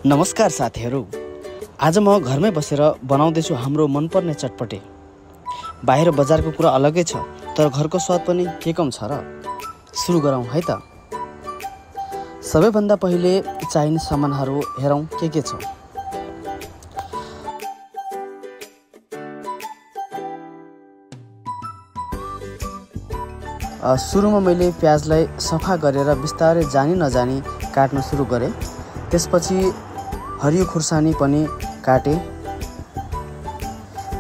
नमस्कार साथीहरू, आज म घरमै बसेर बनाउँदैछु हाम्रो मनपर्ने चटपटे। बाहिर बजारको कुरा अलगै छ, तर घरको स्वाद पनि के कम छ र। सुरु गरौँ है त। सबैभन्दा पहिले चाहिने सामानहरू हेरौँ के छ। सुरुमा मैले प्याजलाई सफा गरेर बिस्तारै जानी नजानी काट्न सुरु गरेँ। त्यसपछि हरियो खुर्सानी पनि काटेँ।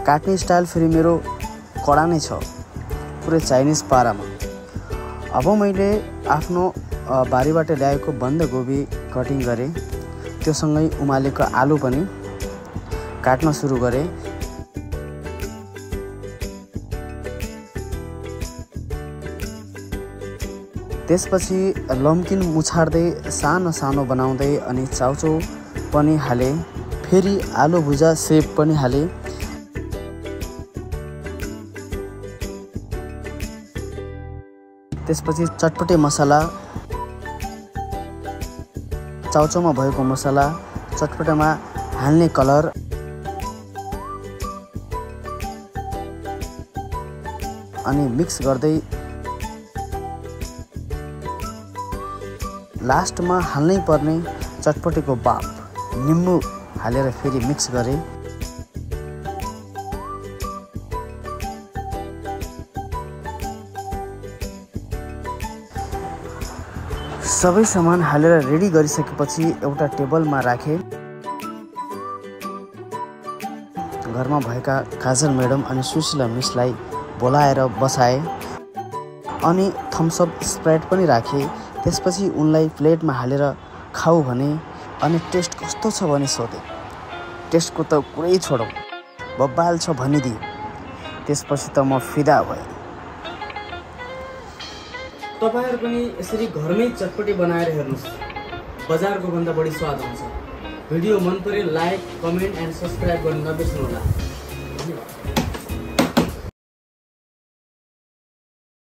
काट्ने स्टाइल फेरि मेरो कडा नै छ, पुरै चाइनिज पारामा। अब मैले आफ्नो बारीबाट ल्याएको बन्दागोभी कटिङ गरेँ। त्योसँगै उमालेको आलु पनि काट्न सुरु गरेँ। त्यसपछि लम्किन मुछार्दै सानो सानो बनाउँदै अनि चाउचाउ पनि हालेँ। फेरि आलु भुजा सेप पनि हालेँ। त्यसपछि चटपटे मसला, चाउचाउमा भएको मसला, चटपटेमा हाल्ने कलर अनि मिक्स गर्दै लास्टमा हाल्नै पर्ने चटपटेको बाप निम्बु हालेर फेरि मिक्स गरेँ। सबै सामान हालेर रेडी गरिसकेपछि एउटा टेबलमा राखेँ। घरमा भएका काजल म्याडम अनि सुशीला मिसलाई बोलाएर बसाएँ अनि थम्सअप स्प्राइट पनि राखेँ। त्यसपछि उनलाई प्लेटमा हालेर खाऊ भने अनि टेस्ट कस्तो छ भने सोधेँ। टेस्टको त कुरै छोडौँ, बब्बाल छ भनिदिए। त्यसपछि त म फिदा भएँ। तपाईहरु पनि यसरी घरमै चटपटी बनाएर हेर्नुस्, बजारको भन्दा बढी स्वाद आउँछ। भिडियो मन पर्यो लाइक, कमेन्ट एन्ड सब्स्क्राइब गर्न नबिर्सनु होला। धन्यवाद।